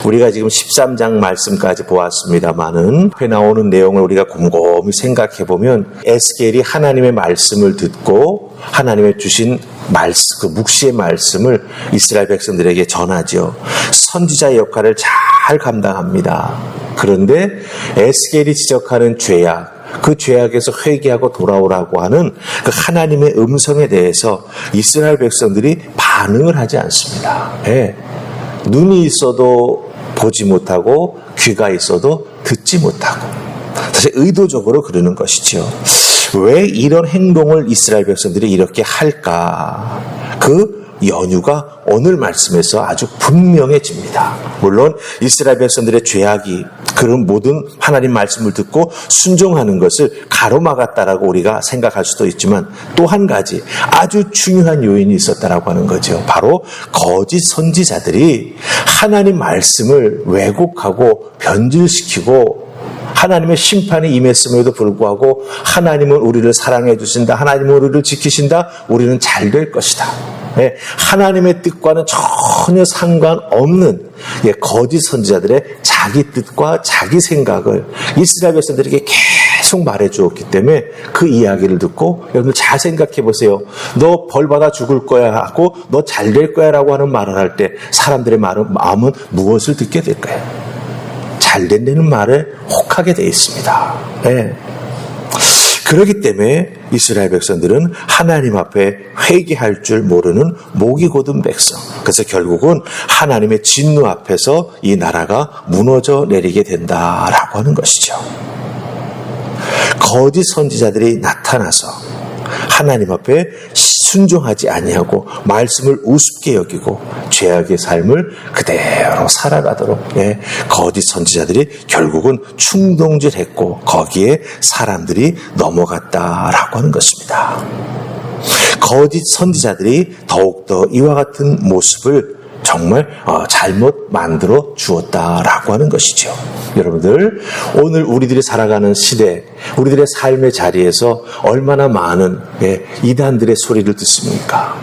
우리가 지금 13장 말씀까지 보았습니다마는 앞에 나오는 내용을 우리가 곰곰이 생각해 보면 에스겔이 하나님의 말씀을 듣고 하나님의 주신 말씀, 그 묵시의 말씀을 이스라엘 백성들에게 전하죠. 선지자의 역할을 잘 감당합니다. 그런데 에스겔이 지적하는 죄악, 그 죄악에서 회개하고 돌아오라고 하는 그 하나님의 음성에 대해서 이스라엘 백성들이 반응을 하지 않습니다. 눈이 있어도 보지 못하고 귀가 있어도 듣지 못하고, 사실 의도적으로 그러는 것이죠. 왜 이런 행동을 이스라엘 백성들이 이렇게 할까? 그 연유가 오늘 말씀에서 아주 분명해집니다. 물론 이스라엘 백성들의 죄악이 그런 모든 하나님 말씀을 듣고 순종하는 것을 가로막았다라고 우리가 생각할 수도 있지만, 또 한 가지 아주 중요한 요인이 있었다라고 하는 거죠. 바로 거짓 선지자들이 하나님 말씀을 왜곡하고 변질시키고 하나님의 심판이 임했음에도 불구하고 하나님은 우리를 사랑해 주신다, 하나님은 우리를 지키신다, 우리는 잘 될 것이다, 하나님의 뜻과는 전혀 상관없는 거짓 선지자들의 자기 뜻과 자기 생각을 이스라엘 백성들에게 계속 말해 주었기 때문에 그 이야기를 듣고, 여러분들 잘 생각해 보세요. 너 벌 받아 죽을 거야 하고 너 잘 될 거야 라고 하는 말을 할 때 사람들의 마음은 무엇을 듣게 될까요? 잘 된다는 말에 혹하게 되어 있습니다. 그렇기 때문에 이스라엘 백성들은 하나님 앞에 회개할 줄 모르는 목이 곧은 백성, 그래서 결국은 하나님의 진노 앞에서 이 나라가 무너져 내리게 된다라고 하는 것이죠. 거짓 선지자들이 나타나서 하나님 앞에 순종하지 아니하고 말씀을 우습게 여기고 죄악의 삶을 그대로 살아가도록 거짓 선지자들이 결국은 충동질했고 거기에 사람들이 넘어갔다라고 하는 것입니다. 거짓 선지자들이 더욱더 이와 같은 모습을 정말 잘못 만들어 주었다라고 하는 것이죠. 여러분들, 오늘 우리들이 살아가는 시대, 우리들의 삶의 자리에서 얼마나 많은 이단들의 소리를 듣습니까?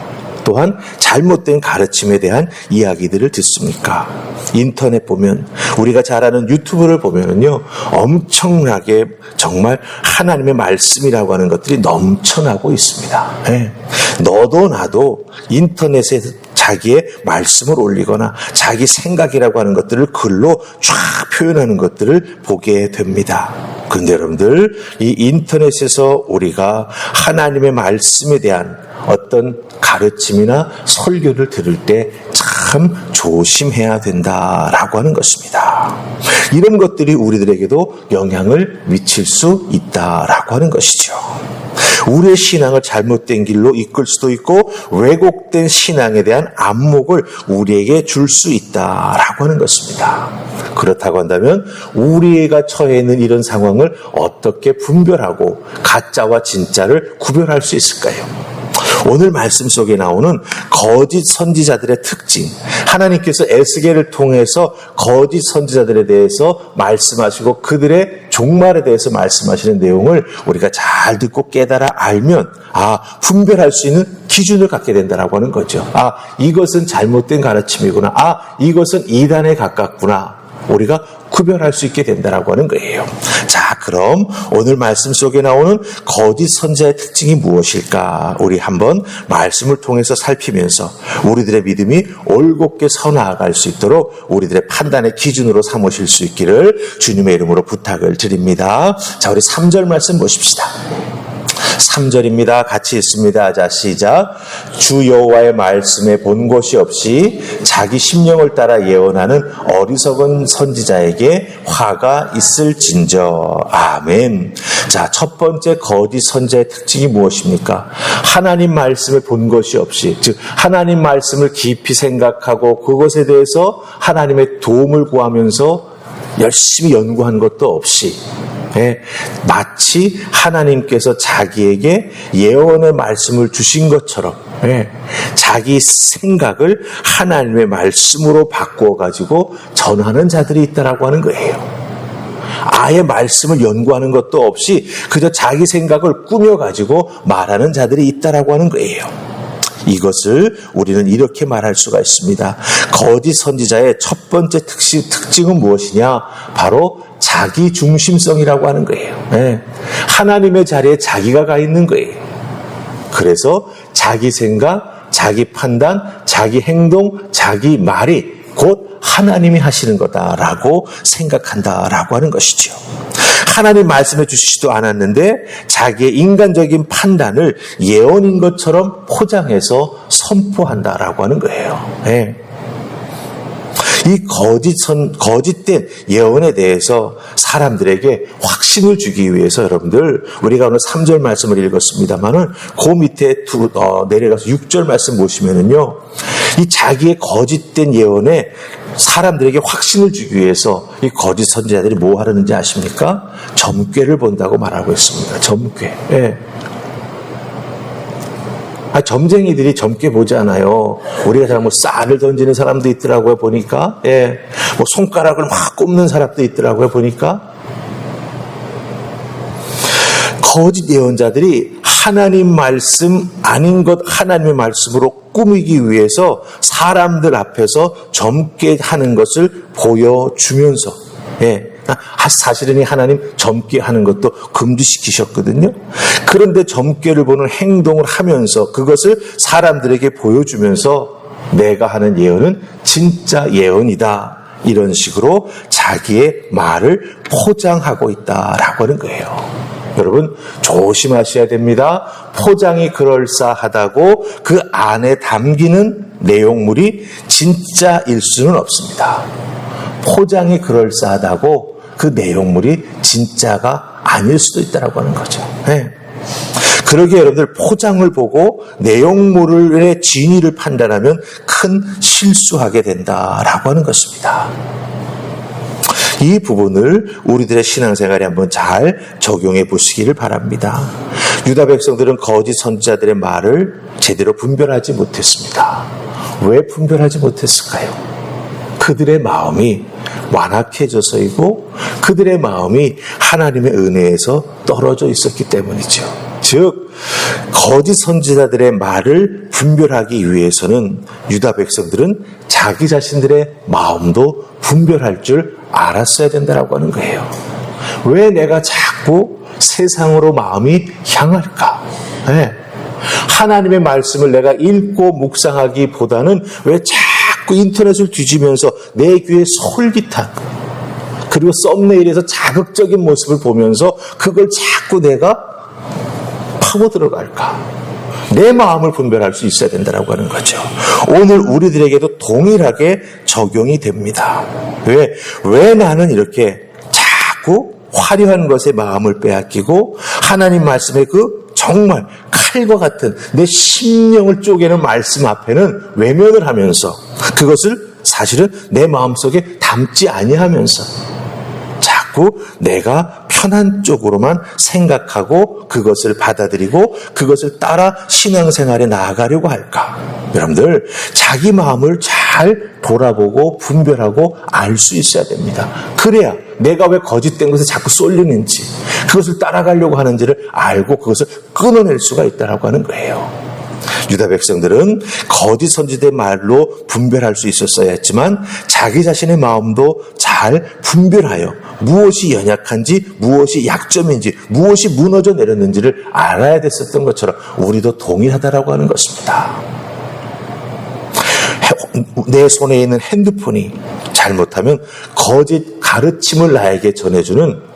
또한 잘못된 가르침에 대한 이야기들을 듣습니까? 인터넷 보면, 우리가 잘 아는 유튜브를 보면은요, 엄청나게 정말 하나님의 말씀이라고 하는 것들이 넘쳐나고 있습니다. 너도 나도 인터넷에 자기의 말씀을 올리거나 자기 생각이라고 하는 것들을 글로 쫙 표현하는 것들을 보게 됩니다. 그런데 여러분들, 이 인터넷에서 우리가 하나님의 말씀에 대한 어떤 가르침이나 설교를 들을 때 참 조심해야 된다라고 하는 것입니다. 이런 것들이 우리들에게도 영향을 미칠 수 있다라고 하는 것이죠. 우리의 신앙을 잘못된 길로 이끌 수도 있고 왜곡된 신앙에 대한 안목을 우리에게 줄 수 있다라고 하는 것입니다. 그렇다고 한다면 우리가 처해 있는 이런 상황을 어떻게 분별하고 가짜와 진짜를 구별할 수 있을까요? 오늘 말씀 속에 나오는 거짓 선지자들의 특징, 하나님께서 에스겔을 통해서 거짓 선지자들에 대해서 말씀하시고 그들의 종말에 대해서 말씀하시는 내용을 우리가 잘 듣고 깨달아 알면 분별할 수 있는 기준을 갖게 된다라고 하는 거죠. 이것은 잘못된 가르침이구나, 이것은 이단에 가깝구나, 우리가 구별할 수 있게 된다라고 하는 거예요. 자, 그럼 오늘 말씀 속에 나오는 거짓 선지자의 특징이 무엇일까? 우리 한번 말씀을 통해서 살피면서 우리들의 믿음이 올곧게 서나아갈 수 있도록 우리들의 판단의 기준으로 삼으실 수 있기를 주님의 이름으로 부탁을 드립니다. 자, 우리 3절 말씀 보십시다. 3절입니다. 같이 읽습니다. 자, 시작. 주 여호와의 말씀에 본 것이 없이 자기 심령을 따라 예언하는 어리석은 선지자에게 화가 있을진저. 아멘. 자, 첫 번째 거짓 선지자의 특징이 무엇입니까? 하나님 말씀에 본 것이 없이, 즉 하나님 말씀을 깊이 생각하고 그것에 대해서 하나님의 도움을 구하면서 열심히 연구한 것도 없이 마치 하나님께서 자기에게 예언의 말씀을 주신 것처럼 자기 생각을 하나님의 말씀으로 바꾸어 가지고 전하는 자들이 있다라고 하는 거예요. 아예 말씀을 연구하는 것도 없이 그저 자기 생각을 꾸며 가지고 말하는 자들이 있다라고 하는 거예요. 이것을 우리는 이렇게 말할 수가 있습니다. 거짓 선지자의 첫 번째 특징은 무엇이냐? 바로 자기 중심성이라고 하는 거예요. 네. 하나님의 자리에 자기가 가 있는 거예요. 그래서 자기 생각, 자기 판단, 자기 행동, 자기 말이 곧 하나님이 하시는 거다라고 생각한다라고 하는 것이죠. 하나님 말씀해 주시지도 않았는데 자기의 인간적인 판단을 예언인 것처럼 포장해서 선포한다라고 하는 거예요. 네. 이 거짓된 예언에 대해서 사람들에게 확신을 주기 위해서 여러분들, 우리가 오늘 3절 말씀을 읽었습니다만은 그 밑에 내려가서 6절 말씀 보시면은요, 이 자기의 거짓된 예언에 사람들에게 확신을 주기 위해서 이 거짓 선지자들이 뭐 하는지 아십니까? 점괘를 본다고 말하고 있습니다. 점괘. 예. 점쟁이들이 점괘 보지 않아요. 우리가 잘 쌀을 던지는 사람도 있더라고요, 보니까. 예. 손가락을 막 꼽는 사람도 있더라고요, 보니까. 거짓 예언자들이 하나님 말씀 아닌 것 하나님의 말씀으로 꾸미기 위해서 사람들 앞에서 점괘하는 것을 보여주면서, 예. 사실은 이 하나님 점괘하는 것도 금지시키셨거든요. 그런데 점괘를 보는 행동을 하면서 그것을 사람들에게 보여주면서 내가 하는 예언은 진짜 예언이다, 이런 식으로 자기의 말을 포장하고 있다라고 하는 거예요. 여러분 조심하셔야 됩니다. 포장이 그럴싸하다고 그 안에 담기는 내용물이 진짜일 수는 없습니다. 포장이 그럴싸하다고 그 내용물이 진짜가 아닐 수도 있다라고 하는 거죠. 네. 그러기에 여러분들 포장을 보고 내용물의 진위를 판단하면 큰 실수하게 된다라고 하는 것입니다. 이 부분을 우리들의 신앙생활에 한번 잘 적용해 보시기를 바랍니다. 유다 백성들은 거짓 선지자들의 말을 제대로 분별하지 못했습니다. 왜 분별하지 못했을까요? 그들의 마음이 완악해져서이고 그들의 마음이 하나님의 은혜에서 떨어져 있었기 때문이죠. 즉 거짓 선지자들의 말을 분별하기 위해서는 유다 백성들은 자기 자신들의 마음도 분별할 줄 알았어야 된다라고 하는 거예요. 왜 내가 자꾸 세상으로 마음이 향할까? 네. 하나님의 말씀을 내가 읽고 묵상하기보다는 왜 자꾸 인터넷을 뒤지면서 내 귀에 솔깃한, 그리고 썸네일에서 자극적인 모습을 보면서 그걸 자꾸 내가 파고 들어갈까? 내 마음을 분별할 수 있어야 된다고 하는 거죠. 오늘 우리들에게도 동일하게 적용이 됩니다. 왜 나는 이렇게 자꾸 화려한 것에 마음을 빼앗기고 하나님 말씀의 그 정말 칼과 같은 내 심령을 쪼개는 말씀 앞에는 외면을 하면서 그것을 사실은 내 마음속에 담지 아니하면서 자꾸 내가 편한 쪽으로만 생각하고 그것을 받아들이고 그것을 따라 신앙생활에 나아가려고 할까? 여러분들 자기 마음을 잘 돌아보고 분별하고 알 수 있어야 됩니다. 그래야 내가 왜 거짓된 것에 자꾸 쏠리는지, 그것을 따라가려고 하는지를 알고 그것을 끊어낼 수가 있다고 하는 거예요. 유다 백성들은 거짓 선지자의 말로 분별할 수 있었어야 했지만 자기 자신의 마음도 잘 분별하여 무엇이 연약한지, 무엇이 약점인지, 무엇이 무너져 내렸는지를 알아야 됐었던 것처럼 우리도 동일하다라고 하는 것입니다. 내 손에 있는 핸드폰이 잘못하면 거짓 가르침을 나에게 전해주는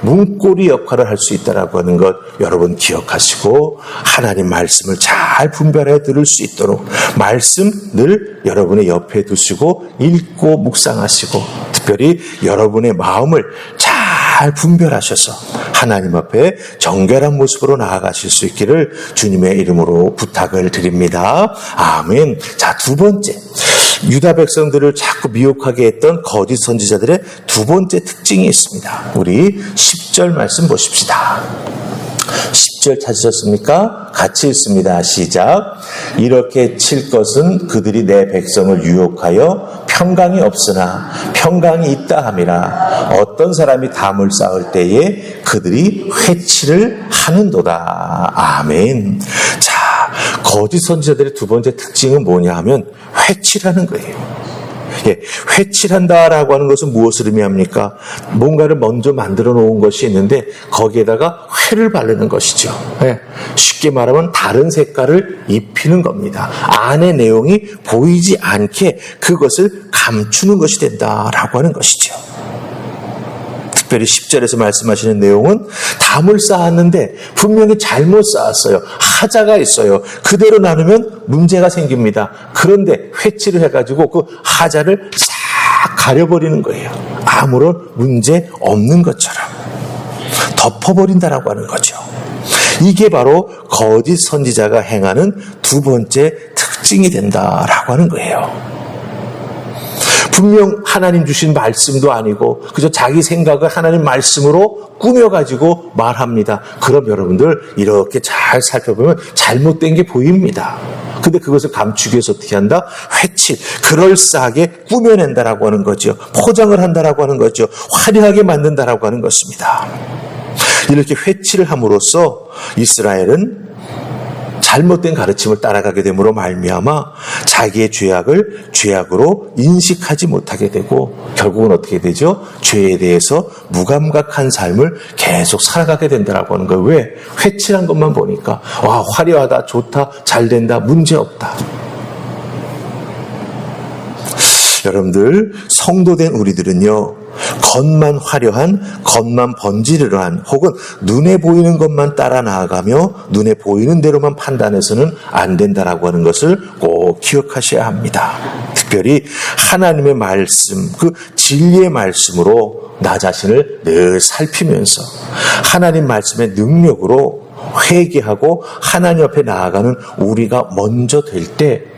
문고리 역할을 할 수 있다라고 하는 것 여러분 기억하시고 하나님 말씀을 잘 분별해 들을 수 있도록 말씀 늘 여러분의 옆에 두시고 읽고 묵상하시고 특별히 여러분의 마음을 잘 분별하셔서 하나님 앞에 정결한 모습으로 나아가실 수 있기를 주님의 이름으로 부탁을 드립니다. 아멘. 자, 두 번째, 유다 백성들을 자꾸 미혹하게 했던 거짓 선지자들의 두 번째 특징이 있습니다. 우리 10절 말씀 보십시다. 10절 찾으셨습니까? 같이 읽습니다. 시작. 이렇게 칠 것은 그들이 내 백성을 유혹하여 평강이 없으나 평강이 있다 함이라. 어떤 사람이 담을 쌓을 때에 그들이 회치를 하는도다. 아멘. 자, 거짓 선지자들의 두 번째 특징은 뭐냐 하면 회칠하는 거예요. 예, 회칠한다라고 하는 것은 무엇을 의미합니까? 뭔가를 먼저 만들어 놓은 것이 있는데 거기에다가 회를 바르는 것이죠. 예, 쉽게 말하면 다른 색깔을 입히는 겁니다. 안의 내용이 보이지 않게 그것을 감추는 것이 된다라고 하는 것이죠. 특별히 10절에서 말씀하시는 내용은 담을 쌓았는데 분명히 잘못 쌓았어요. 하자가 있어요. 그대로 나누면 문제가 생깁니다. 그런데 회칠을 해가지고 그 하자를 싹 가려버리는 거예요. 아무런 문제 없는 것처럼 덮어버린다라고 하는 거죠. 이게 바로 거짓 선지자가 행하는 두 번째 특징이 된다라고 하는 거예요. 분명 하나님 주신 말씀도 아니고 그저 자기 생각을 하나님 말씀으로 꾸며가지고 말합니다. 그럼 여러분들 이렇게 잘 살펴보면 잘못된 게 보입니다. 근데 그것을 감추기 위해서 어떻게 한다? 회칠, 그럴싸하게 꾸며낸다라고 하는 거죠. 포장을 한다라고 하는 거죠. 화려하게 만든다라고 하는 것입니다. 이렇게 회칠을 함으로써 이스라엘은 잘못된 가르침을 따라가게 됨으로 말미암아 자기의 죄악을 죄악으로 인식하지 못하게 되고 결국은 어떻게 되죠? 죄에 대해서 무감각한 삶을 계속 살아가게 된다라고 하는 거예요. 왜? 회칠한 것만 보니까 와, 화려하다, 좋다, 잘된다, 문제없다. 여러분들, 성도된 우리들은요, 겉만 화려한, 겉만 번지르르한 혹은 눈에 보이는 것만 따라 나아가며 눈에 보이는 대로만 판단해서는 안 된다라고 하는 것을 꼭 기억하셔야 합니다. 특별히 하나님의 말씀, 그 진리의 말씀으로 나 자신을 늘 살피면서 하나님 말씀의 능력으로 회개하고 하나님 앞에 나아가는 우리가 먼저 될 때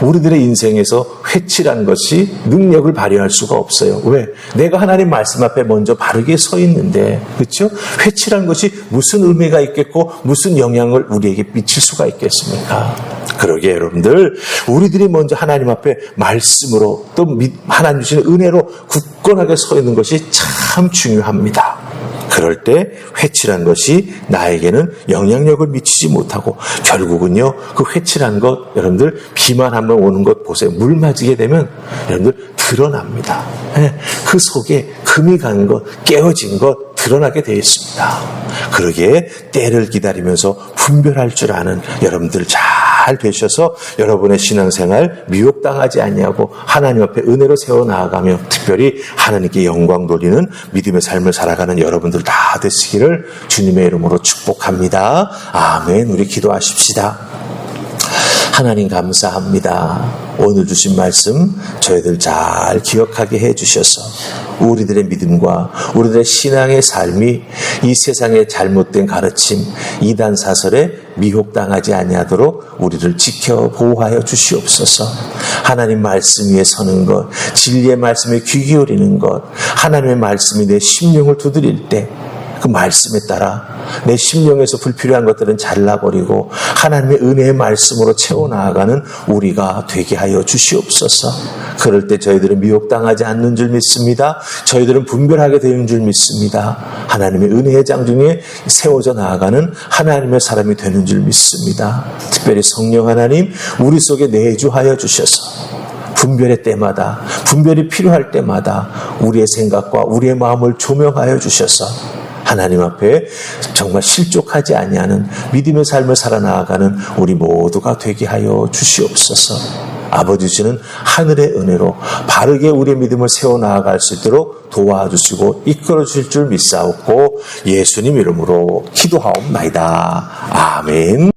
우리들의 인생에서 회칠한 것이 능력을 발휘할 수가 없어요. 왜? 내가 하나님 말씀 앞에 먼저 바르게 서 있는데, 그렇죠? 회칠한 것이 무슨 의미가 있겠고 무슨 영향을 우리에게 미칠 수가 있겠습니까? 그러게 여러분들, 우리들이 먼저 하나님 앞에 말씀으로 또 하나님 주시는 은혜로 굳건하게 서 있는 것이 참 중요합니다. 그럴 때 회칠한 것이 나에게는 영향력을 미치지 못하고 결국은요, 그 회칠한 것, 여러분들 비만 한번 오는 것 보세요. 물 맞이게 되면 여러분들 드러납니다. 그 속에 금이 간 것, 깨어진 것 드러나게 되어 있습니다. 그러기에 때를 기다리면서 분별할 줄 아는 여러분들 잘 되셔서 여러분의 신앙생활 미혹당하지 아니하고 하나님 앞에 은혜로 세워 나아가며 특별히 하나님께 영광 돌리는 믿음의 삶을 살아가는 여러분들 다 되시기를 주님의 이름으로 축복합니다. 아멘. 우리 기도하십시다. 하나님 감사합니다. 오늘 주신 말씀 저희들 잘 기억하게 해주셔서 우리들의 믿음과 우리들의 신앙의 삶이 이 세상의 잘못된 가르침, 이단 사설에 미혹당하지 아니하도록 우리를 지켜 보호하여 주시옵소서. 하나님 말씀 위에 서는 것, 진리의 말씀에 귀 기울이는 것, 하나님의 말씀이 내 심령을 두드릴 때 그 말씀에 따라 내 심령에서 불필요한 것들은 잘라버리고 하나님의 은혜의 말씀으로 채워나가는 우리가 되게 하여 주시옵소서. 그럴 때 저희들은 미혹당하지 않는 줄 믿습니다. 저희들은 분별하게 되는 줄 믿습니다. 하나님의 은혜의 장중에 세워져 나아가는 하나님의 사람이 되는 줄 믿습니다. 특별히 성령 하나님 우리 속에 내주하여 주셔서 분별의 때마다, 분별이 필요할 때마다 우리의 생각과 우리의 마음을 조명하여 주셔서 하나님 앞에 정말 실족하지 아니하는 믿음의 삶을 살아나가는 우리 모두가 되게 하여 주시옵소서. 아버지 주시는 하늘의 은혜로 바르게 우리의 믿음을 세워나갈 수 있도록 도와주시고 이끌어 주실 줄 믿사옵고 예수님 이름으로 기도하옵나이다. 아멘.